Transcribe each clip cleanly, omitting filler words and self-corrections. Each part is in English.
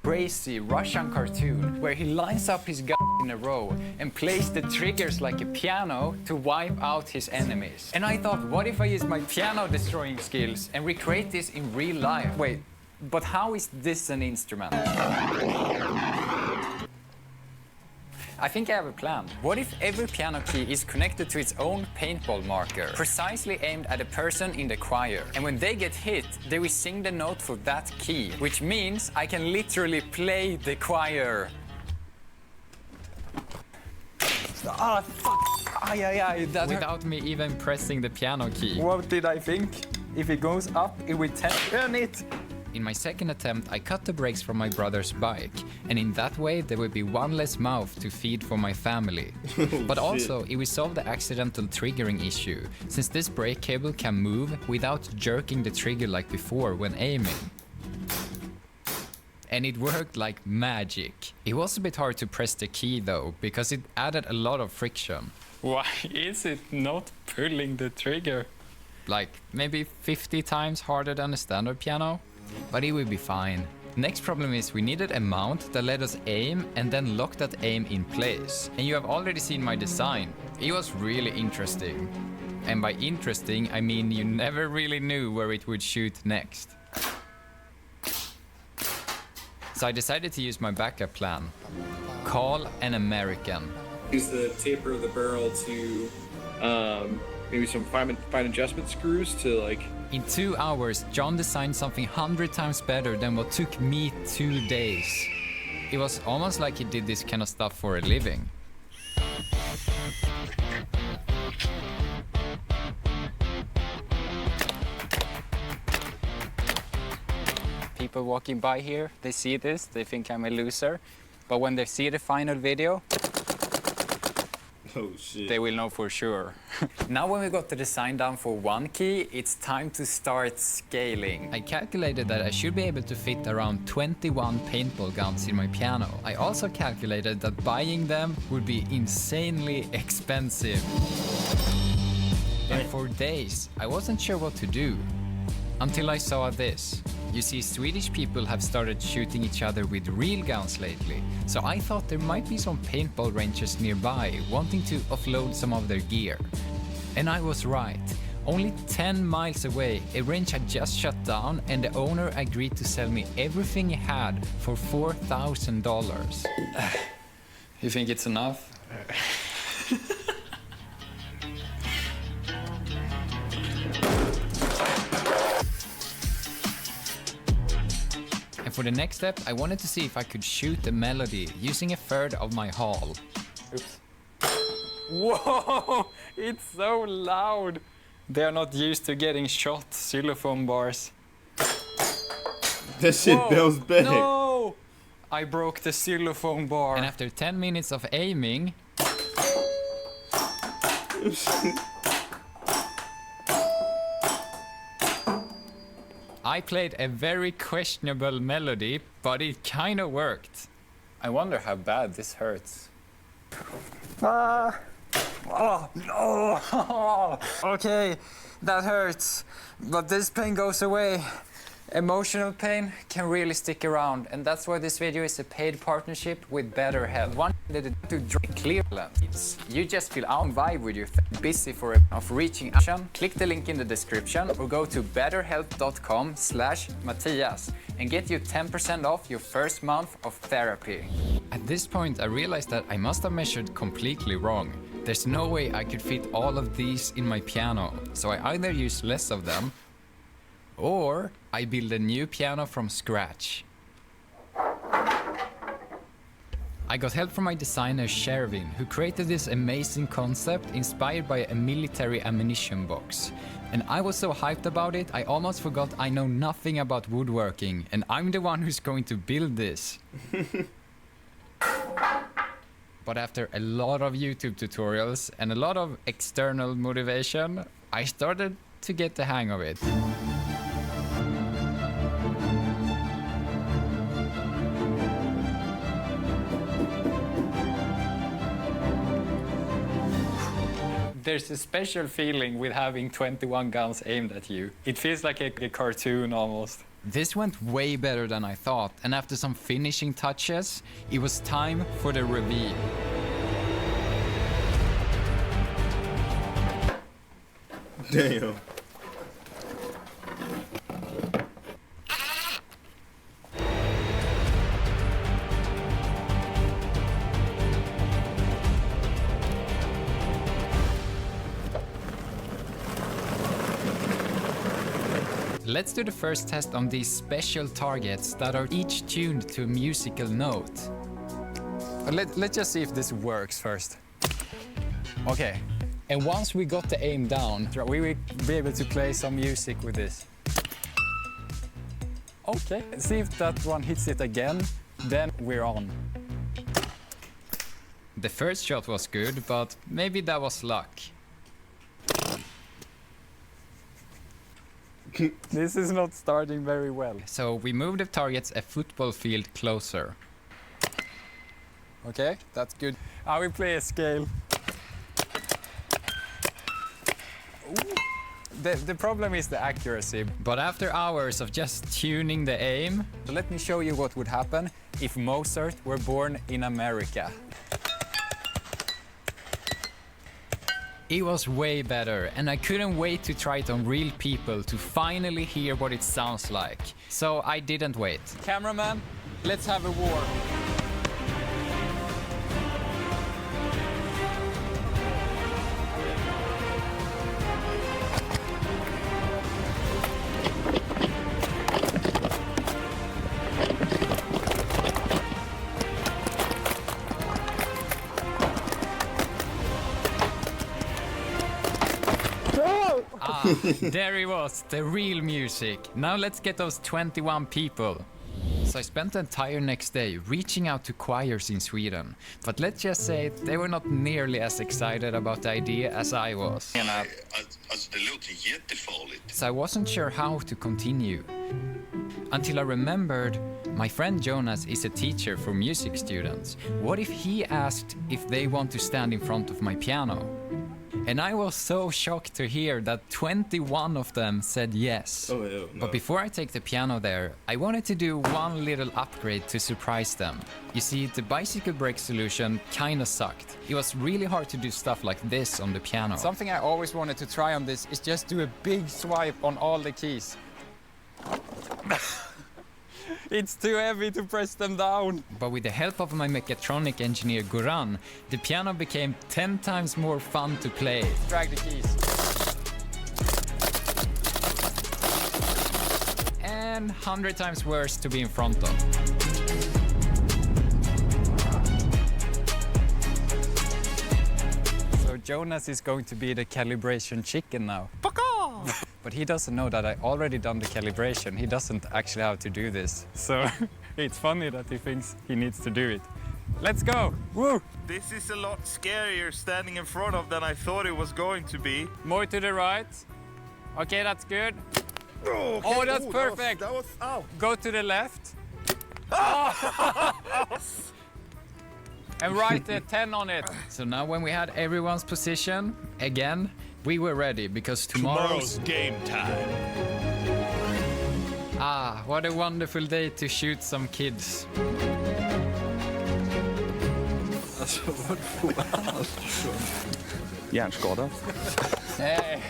crazy Russian cartoon where he lines up his guns in a row and plays the triggers like a piano to wipe out his enemies. And I thought, what if I use my piano destroying skills and recreate this in real life? Wait, but how is this an instrument? I think I have a plan. What if every piano key is connected to its own paintball marker, precisely aimed at a person in the choir? And when they get hit, they will sing the note for that key, which means I can literally play the choir. Ah, fuck! Without me even pressing the piano key. What did I think? If it goes up, it will turn it. In my second attempt, I cut the brakes from my brother's bike, and in that way there would be one less mouth to feed for my family. But also, it will solve the accidental triggering issue, since this brake cable can move without jerking the trigger like before when aiming. And it worked like magic. It was a bit hard to press the key though, because it added a lot of friction. Why is it not pulling the trigger? Like maybe 50 times harder than a standard piano? But it will be fine. Next problem is we needed a mount that let us aim and then lock that aim in place. And you have already seen my design. It was really interesting. And by interesting, I mean you never really knew where it would shoot next. So I decided to use my backup plan. Call an American. Use the taper of the barrel to maybe some fine adjustment screws to like... In 2 hours, John designed something 100 times better than what took me 2 days. It was almost like he did this kind of stuff for a living. People walking by here, they see this, they think I'm a loser. But when they see the final video, oh shit, they will know for sure. Now when we got the design down for one key, it's time to start scaling. I calculated that I should be able to fit around 21 paintball guns in my piano. I also calculated that buying them would be insanely expensive. And for days, I wasn't sure what to do. Until I saw this. You see, Swedish people have started shooting each other with real guns lately, so I thought there might be some paintball ranges nearby wanting to offload some of their gear. And I was right. Only 10 miles away, a range had just shut down and the owner agreed to sell me everything he had for $4,000. You think it's enough? And for the next step, I wanted to see if I could shoot the melody using a third of my haul. Oops. Whoa! It's so loud! They are not used to getting shot, xylophone bars. That shit bounce back. No! I broke the xylophone bar. And after 10 minutes of aiming... I played a very questionable melody, but it kind of worked. I wonder how bad this hurts. Oh, no! Okay, that hurts, but this pain goes away. Emotional pain can really stick around, and that's why this video is a paid partnership with BetterHelp. One that to drink clear lens. You just feel out of vibe with your busy for of reaching action. Click the link in the description or go to betterhelp.com/Mattias and get you 10% off your first month of therapy. At this point, I realized that I must have measured completely wrong. There's no way I could fit all of these in my piano, so I either use less of them or I build a new piano from scratch. I got help from my designer Shervin, who created this amazing concept inspired by a military ammunition box. And I was so hyped about it, I almost forgot I know nothing about woodworking, and I'm the one who's going to build this. But after a lot of YouTube tutorials and a lot of external motivation, I started to get the hang of it. There's a special feeling with having 21 guns aimed at you. It feels like a cartoon almost. This went way better than I thought, and after some finishing touches, it was time for the reveal. Damn. Let's do the first test on these special targets that are each tuned to a musical note. Let's just see if this works first. Okay, and once we got the aim down, we will be able to play some music with this. Okay, see if that one hits it again, then we're on. The first shot was good, but maybe that was luck. This is not starting very well. So we moved the targets a football field closer. Okay, that's good. I will play a scale. The problem is the accuracy. But after hours of just tuning the aim, let me show you what would happen if Mozart were born in America. It was way better, and I couldn't wait to try it on real people to finally hear what it sounds like. So I didn't wait. Cameraman, let's have a war. There he was, the real music. Now let's get those 21 people. So I spent the entire next day reaching out to choirs in Sweden. But let's just say they were not nearly as excited about the idea as I was. Alltså det låter jättefarligt. So I wasn't sure how to continue. Until I remembered my friend Jonas is a teacher for music students. What if he asked if they want to stand in front of my piano? And I was so shocked to hear that 21 of them said yes. Oh, hell no. But before I take the piano there, I wanted to do one little upgrade to surprise them. You see, the bicycle brake solution kinda sucked. It was really hard to do stuff like this on the piano. Something I always wanted to try on this is just do a big swipe on all the keys. It's too heavy to press them down. But with the help of my mechatronic engineer Goran, the piano became 10 times more fun to play. Drag the keys. And 100 times worse to be in front of. So Jonas is going to be the calibration chicken now. But he doesn't know that I already done the calibration. He doesn't actually have to do this. So it's funny that he thinks he needs to do it. Let's go! Woo! This is a lot scarier standing in front of than I thought it was going to be. More to the right. Okay, that's good. Oh, that's perfect! That was ow. Go to the left. And write a 10 on it. So now when we had everyone's position, again, we were ready because tomorrow's game time. Ah, what a wonderful day to shoot some kids. Alltså vad fan? Hjärnskada. Hey,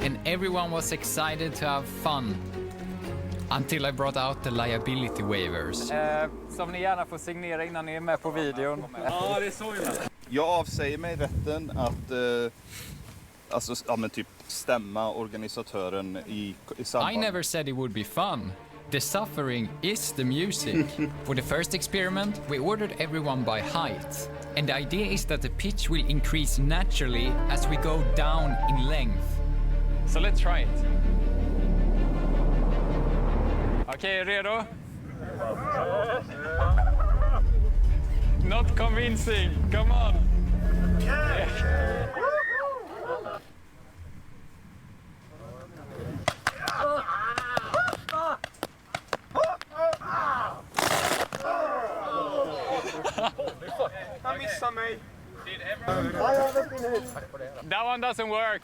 and everyone was excited to have fun. Until I brought out the liability waivers. Som ni gärna får signera innan ni är med på videon. Ja, det är så illa. Jag avsäger mig rätten att typ stämma organisatören i samband. I never said it would be fun. The suffering is the music. For the first experiment, we ordered everyone by height. And the idea is that the pitch will increase naturally as we go down in length. So let's try it. Okay, redo? Not convincing. Come on. Han missar mig. That one doesn't work.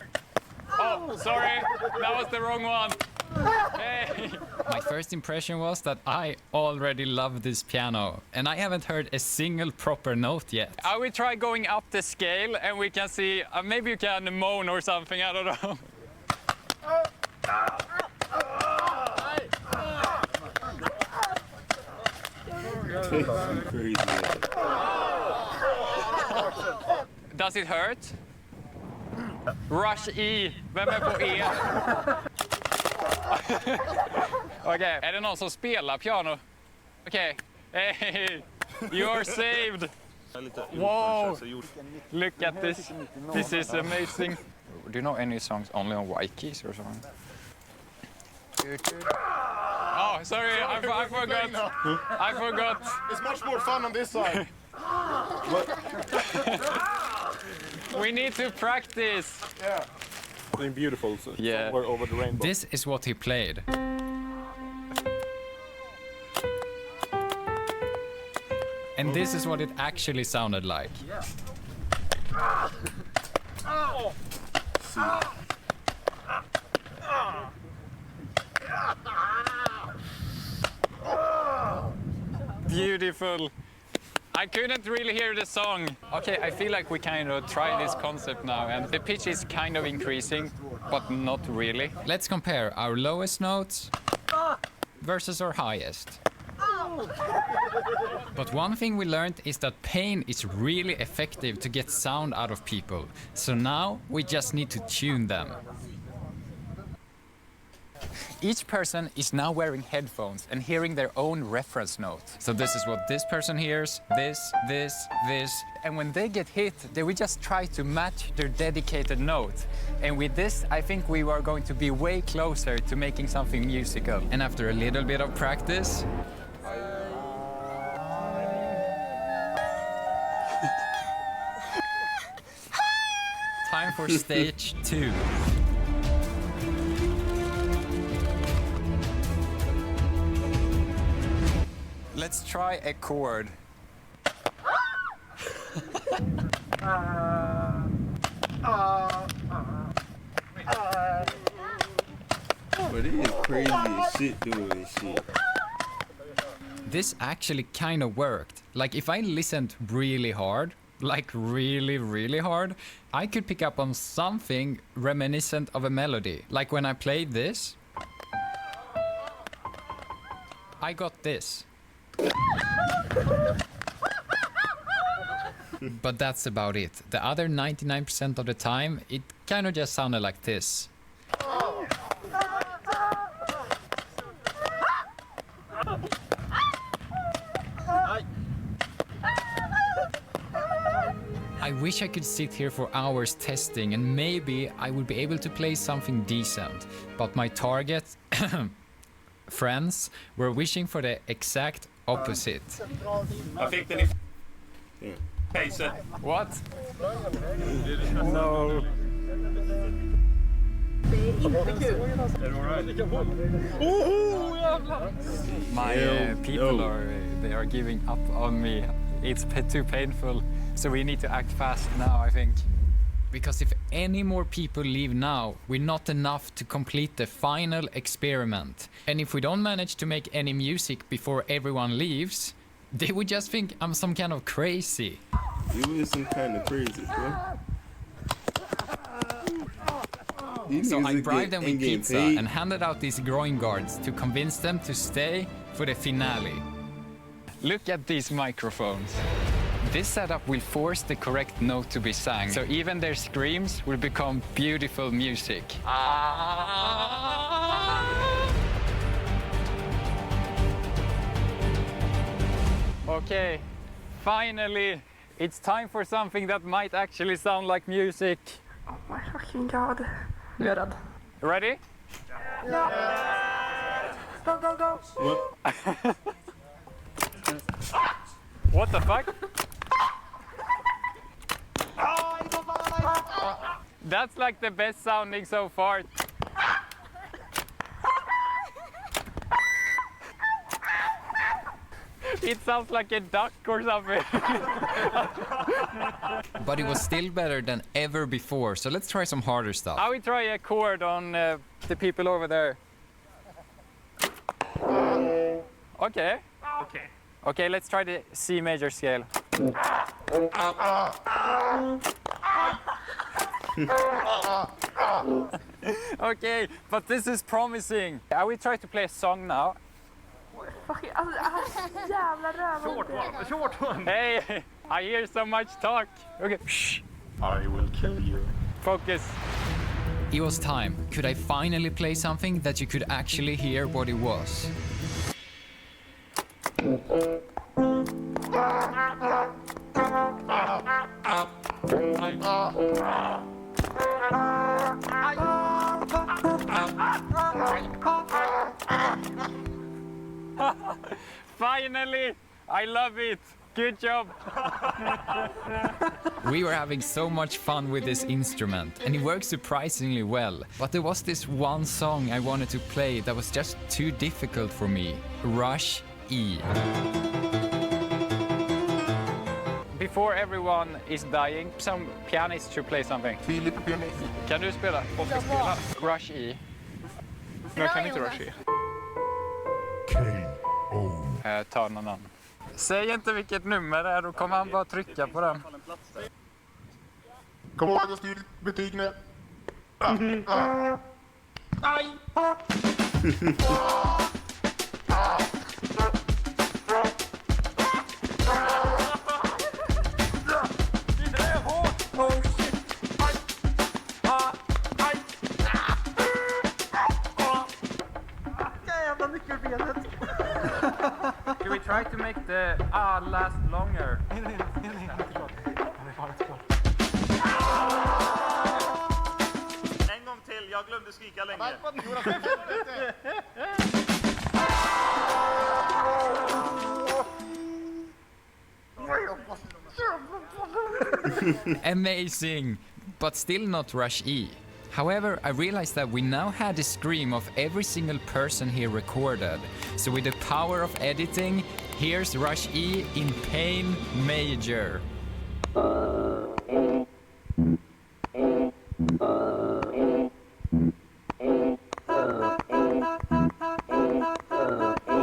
Oh, sorry, that was the wrong one. Hey. My first impression was that I already love this piano, and I haven't heard a single proper note yet. I will try going up the scale, and we can see, maybe you can moan or something, I don't know. Crazy. Does it hurt? Rush E. Vem är på E? Okej, är det någon som spelar piano? Okej. Hey, you're saved. Wow. Look at this. This is amazing. Do you know any songs only on white keys or something? Oh, sorry, I forgot. I forgot. It's much more fun on this side. We need to practice. Yeah. Something beautiful. So Yeah. somewhere over the rainbow. This is what he played. And this is what it actually sounded like. Beautiful. I couldn't really hear the song. Okay, I feel like we kind of try this concept now, and the pitch is kind of increasing, but not really. Let's compare our lowest notes versus our highest. But one thing we learned is that pain is really effective to get sound out of people. So now we just need to tune them. Each person is now wearing headphones and hearing their own reference note. So this is what this person hears, this. And when they get hit, they will just try to match their dedicated note. And with this, I think we are going to be way closer to making something musical. And after a little bit of practice, time for stage 2. Let's try a chord. But it is crazy as shit doing this shit. This actually kind of worked. Like if I listened really hard, like really hard, I could pick up on something reminiscent of a melody. Like when I played this, I got this. But that's about it. The other 99% of the time, it kind of just sounded like this. I wish I could sit here for hours testing and maybe I would be able to play something decent. But my target, friends, were wishing for the exact opposite. I think den är... Pacer. What? No. My people are giving up on me. It's too painful, so we need to act fast now, I think. Because if any more people leave now, we're not enough to complete the final experiment. And if we don't manage to make any music before everyone leaves, they would just think I'm some kind of crazy. You is some kind of crazy, bro. So I bribed them with pizza and handed out these groin guards to convince them to stay for the finale. Look at these microphones. This setup will force the correct note to be sung, so even their screams will become beautiful music. Okay, finally, it's time for something that might actually sound like music. Oh my fucking god. Nu är jag rädd. Ready? Ja. Go, go, go. What the fuck? That's like the best sounding so far. It sounds like a duck or something. But it was still better than ever before, so let's try some harder stuff. I will try a chord on the people over there. Okay. Okay. Okay, let's try the C major scale. Okay, but this is promising. I will try to play a song now. Fucking, alltså jävla Short rövande. one. A short one. Hey, I hear so much talk. Okay, shh. I will kill you. Focus. It was time. Could I finally play something that you could actually hear what it was? Finally! I love it! Good job! We were having so much fun with this instrument, and it worked surprisingly well. But there was this one song I wanted to play that was just too difficult for me. Rush E. Before everyone is dying, some pianist should play something. Kan du spela? Rush E. Jag kan inte Rush E. Ta någon annan. Säg inte vilket nummer det är, då kommer han bara trycka på den. Kom ihåg att skriva betyg nu. Aj! Can we try to make the last longer? En gång till, jag glömde skrika länge. Amazing, but still not Rush E. However, I realized that we now had a scream of every single person here recorded. So with the power of editing, here's Rush E in Pain Major. Oh,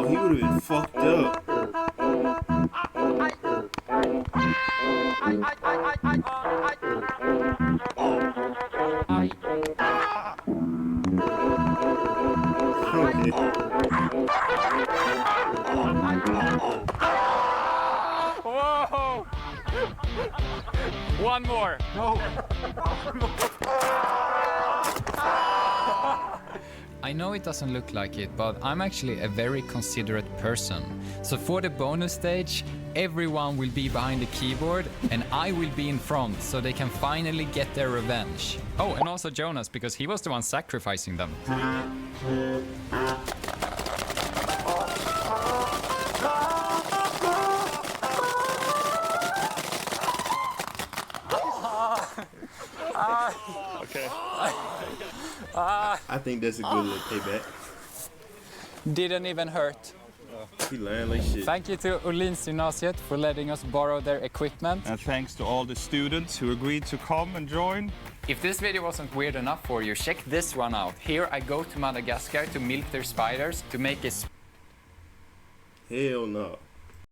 he would have been fucked up. Whoa! One more. No. I know it doesn't look like it, but I'm actually a very considerate person. So for the bonus stage, everyone will be behind the keyboard and I will be in front so they can finally get their revenge. Oh, and also Jonas, because he was the one sacrificing them. Okay. I think that's a good little payback. Didn't even hurt. He lying like shit. Thank you to Ullins for letting us borrow their equipment. And thanks to all the students who agreed to come and join. If this video wasn't weird enough for you, check this one out. Here I go to Madagascar to milk their spiders to make a Hell no.